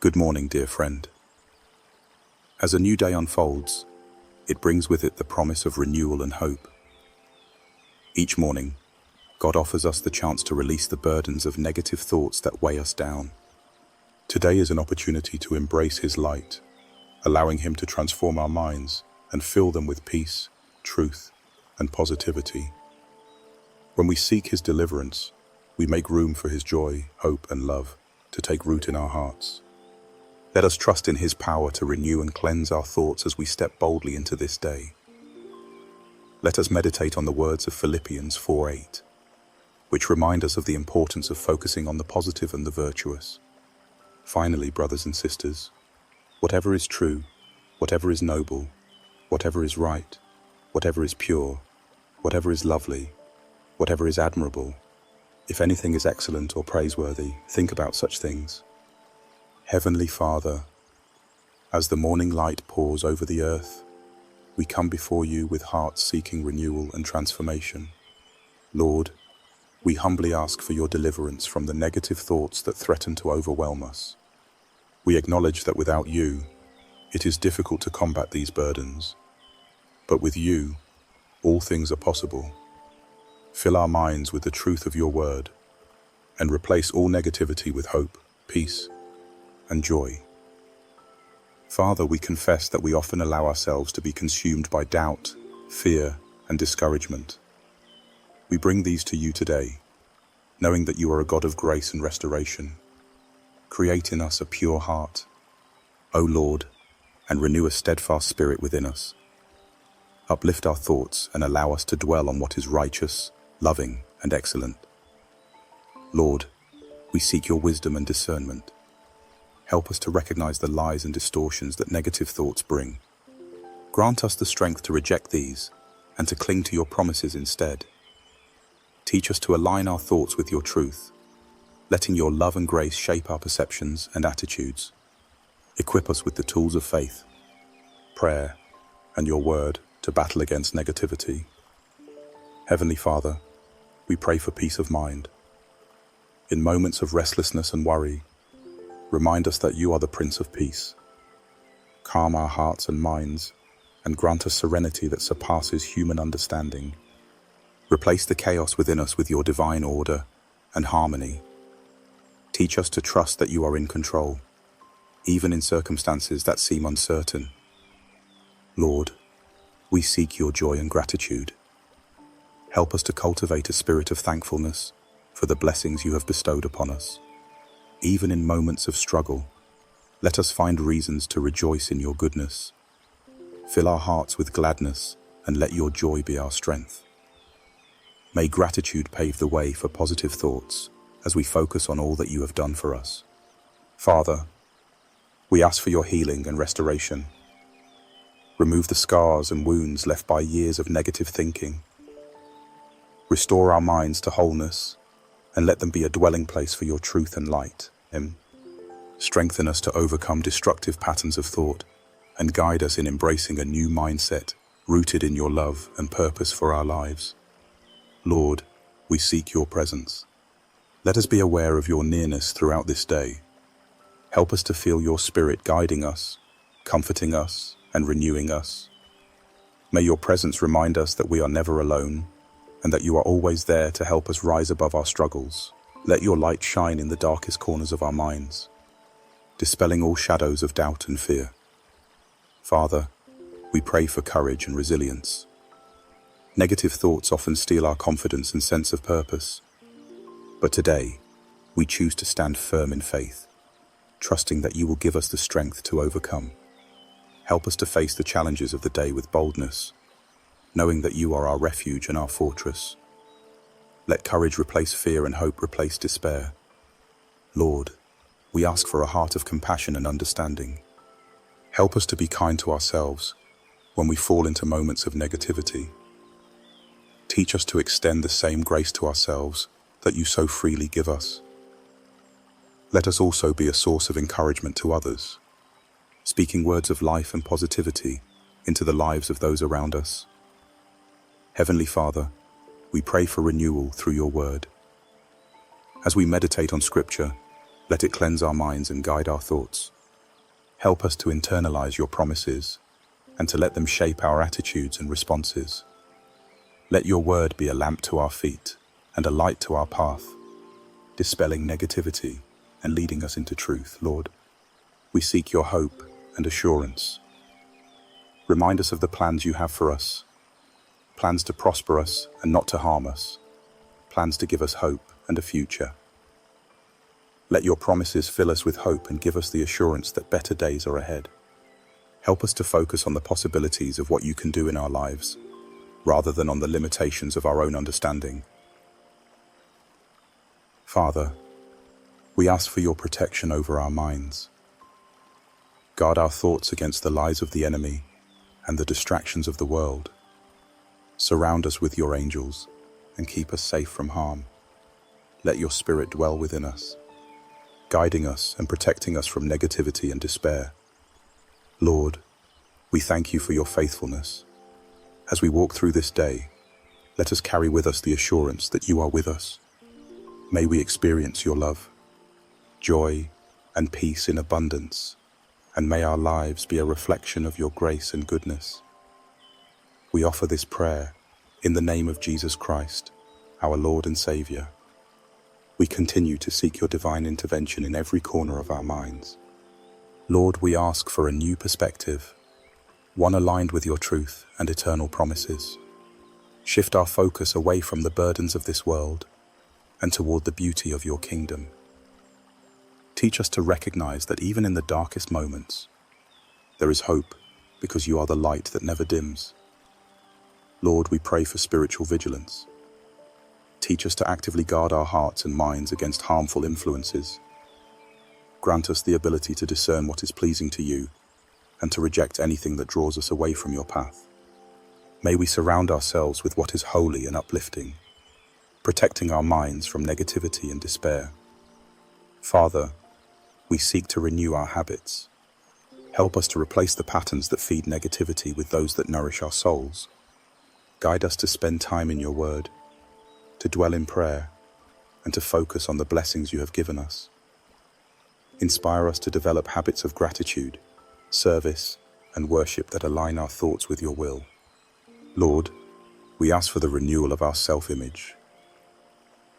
Good morning, dear friend. As a new day unfolds, it brings with it the promise of renewal and hope. Each morning, God offers us the chance to release the burdens of negative thoughts that weigh us down. Today is an opportunity to embrace His light, allowing Him to transform our minds and fill them with peace, truth, and positivity. When we seek His deliverance, we make room for His joy, hope, and love to take root in our hearts. Let us trust in His power to renew and cleanse our thoughts as we step boldly into this day. Let us meditate on the words of Philippians 4:8, which remind us of the importance of focusing on the positive and the virtuous. Finally, brothers and sisters, whatever is true, whatever is noble, whatever is right, whatever is pure, whatever is lovely, whatever is admirable, if anything is excellent or praiseworthy, think about such things. Heavenly Father, as the morning light pours over the earth, we come before you with hearts seeking renewal and transformation. Lord, we humbly ask for your deliverance from the negative thoughts that threaten to overwhelm us. We acknowledge that without you, it is difficult to combat these burdens. But with you, all things are possible. Fill our minds with the truth of your word, and replace all negativity with hope, peace, and joy. Father, we confess that we often allow ourselves to be consumed by doubt, fear, and discouragement. We bring these to you today, knowing that you are a God of grace and restoration. Create in us a pure heart, O Lord, and renew a steadfast spirit within us. Uplift our thoughts and allow us to dwell on what is righteous, loving, and excellent. Lord, we seek your wisdom and discernment. Help us to recognize the lies and distortions that negative thoughts bring. Grant us the strength to reject these and to cling to your promises instead. Teach us to align our thoughts with your truth, letting your love and grace shape our perceptions and attitudes. Equip us with the tools of faith, prayer, and your word to battle against negativity. Heavenly Father, we pray for peace of mind. In moments of restlessness and worry, remind us that you are the Prince of Peace. Calm our hearts and minds, and grant us serenity that surpasses human understanding. Replace the chaos within us with your divine order and harmony. Teach us to trust that you are in control, even in circumstances that seem uncertain. Lord, we seek your joy and gratitude. Help us to cultivate a spirit of thankfulness for the blessings you have bestowed upon us. Even in moments of struggle, let us find reasons to rejoice in your goodness. Fill our hearts with gladness and let your joy be our strength. May gratitude pave the way for positive thoughts as we focus on all that you have done for us. Father, we ask for your healing and restoration. Remove the scars and wounds left by years of negative thinking. Restore our minds to wholeness and let them be a dwelling place for your truth and light. Strengthen us to overcome destructive patterns of thought and guide us in embracing a new mindset rooted in your love and purpose for our lives. Lord, we seek your presence. Let us be aware of your nearness throughout this day. Help us to feel your spirit guiding us, comforting us, and renewing us. May your presence remind us that we are never alone and that you are always there to help us rise above our struggles. Let your light shine in the darkest corners of our minds, dispelling all shadows of doubt and fear. Father, we pray for courage and resilience. Negative thoughts often steal our confidence and sense of purpose. But today, we choose to stand firm in faith, trusting that you will give us the strength to overcome. Help us to face the challenges of the day with boldness, knowing that you are our refuge and our fortress. Let courage replace fear and hope replace despair. Lord, we ask for a heart of compassion and understanding. Help us to be kind to ourselves when we fall into moments of negativity. Teach us to extend the same grace to ourselves that you so freely give us. Let us also be a source of encouragement to others, speaking words of life and positivity into the lives of those around us. Heavenly Father, we pray for renewal through your word. As we meditate on Scripture, Let it cleanse our minds and guide our thoughts. Help us to internalize your promises and to let them shape our attitudes and responses. Let your word be a lamp to our feet and a light to our path, dispelling negativity and leading us into truth. Lord, we seek your hope and assurance. Remind us of the plans you have for us, plans to prosper us and not to harm us, plans to give us hope and a future. Let your promises fill us with hope and give us the assurance that better days are ahead. Help us to focus on the possibilities of what you can do in our lives, rather than on the limitations of our own understanding. Father, we ask for your protection over our minds. Guard our thoughts against the lies of the enemy and the distractions of the world. Surround us with your angels and keep us safe from harm. Let your spirit dwell within us, guiding us and protecting us from negativity and despair. Lord, we thank you for your faithfulness. As we walk through this day, let us carry with us the assurance that you are with us. May we experience your love, joy, and peace in abundance, and may our lives be a reflection of your grace and goodness. We offer this prayer in the name of Jesus Christ, our Lord and Savior. We continue to seek your divine intervention in every corner of our minds. Lord, we ask for a new perspective, one aligned with your truth and eternal promises. Shift our focus away from the burdens of this world and toward the beauty of your kingdom. Teach us to recognize that even in the darkest moments, there is hope because you are the light that never dims. Lord, we pray for spiritual vigilance. Teach us to actively guard our hearts and minds against harmful influences. Grant us the ability to discern what is pleasing to you and to reject anything that draws us away from your path. May we surround ourselves with what is holy and uplifting, protecting our minds from negativity and despair. Father, we seek to renew our habits. Help us to replace the patterns that feed negativity with those that nourish our souls. Guide us to spend time in your word, to dwell in prayer, and to focus on the blessings you have given us. Inspire us to develop habits of gratitude, service, and worship that align our thoughts with your will. Lord, we ask for the renewal of our self-image.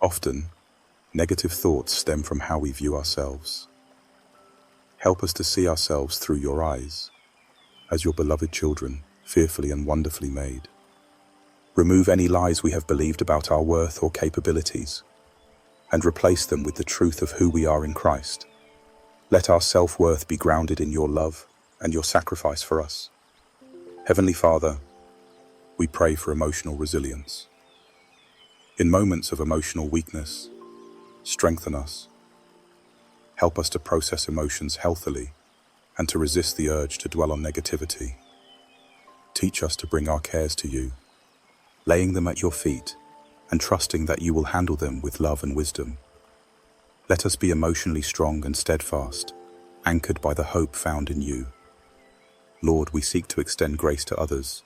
Often, negative thoughts stem from how we view ourselves. Help us to see ourselves through your eyes, as your beloved children, fearfully and wonderfully made. Remove any lies we have believed about our worth or capabilities, and replace them with the truth of who we are in Christ. Let our self-worth be grounded in your love and your sacrifice for us. Heavenly Father, we pray for emotional resilience. In moments of emotional weakness, strengthen us. Help us to process emotions healthily and to resist the urge to dwell on negativity. Teach us to bring our cares to you, laying them at your feet and trusting that you will handle them with love and wisdom. Let us be emotionally strong and steadfast, anchored by the hope found in you. Lord, we seek to extend grace to others.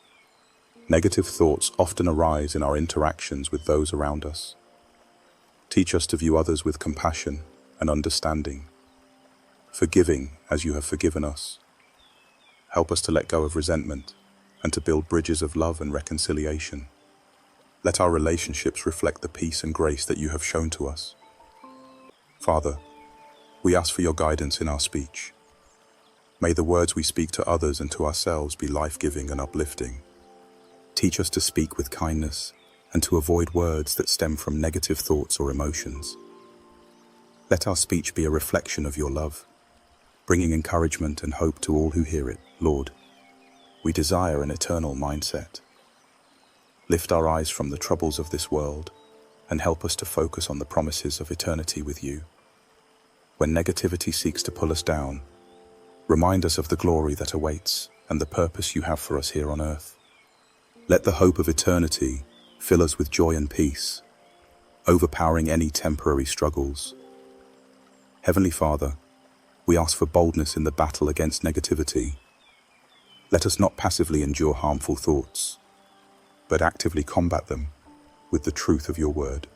Negative thoughts often arise in our interactions with those around us. Teach us to view others with compassion and understanding, forgiving as you have forgiven us. Help us to let go of resentment and to build bridges of love and reconciliation. Let our relationships reflect the peace and grace that you have shown to us. Father, we ask for your guidance in our speech. May the words we speak to others and to ourselves be life-giving and uplifting. Teach us to speak with kindness and to avoid words that stem from negative thoughts or emotions. Let our speech be a reflection of your love, bringing encouragement and hope to all who hear it. Lord, we desire an eternal mindset. Lift our eyes from the troubles of this world and help us to focus on the promises of eternity with you. When negativity seeks to pull us down, remind us of the glory that awaits and the purpose you have for us here on earth. Let the hope of eternity fill us with joy and peace, overpowering any temporary struggles. Heavenly Father, we ask for boldness in the battle against negativity. Let us not passively endure harmful thoughts, but actively combat them with the truth of your word.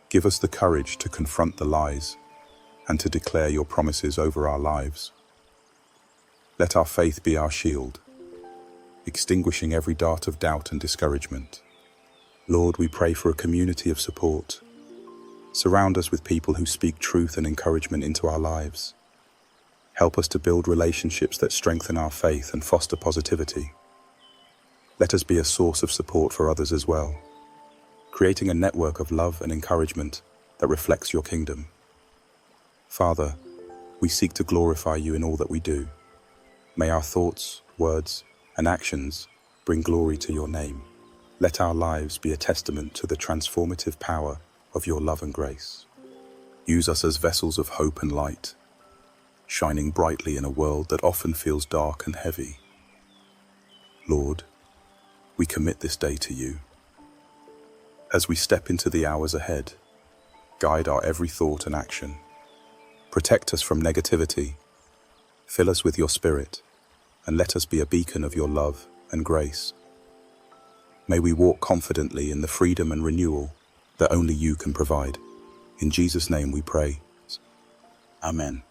Give us the courage to confront the lies and to declare your promises over our lives. Let our faith be our shield, extinguishing every dart of doubt and discouragement. Lord, we pray for a community of support. Surround us with people who speak truth and encouragement into our lives. Help us to build relationships that strengthen our faith and foster positivity. Let us be a source of support for others as well, creating a network of love and encouragement that reflects your kingdom. Father, we seek to glorify you in all that we do. May our thoughts, words, and actions bring glory to your name. Let our lives be a testament to the transformative power of your love and grace. Use us as vessels of hope and light, shining brightly in a world that often feels dark and heavy. Lord, we commit this day to you. As we step into the hours ahead, guide our every thought and action. Protect us from negativity, fill us with your Spirit, and let us be a beacon of your love and grace. May we walk confidently in the freedom and renewal that only you can provide. In Jesus' name we pray. Amen.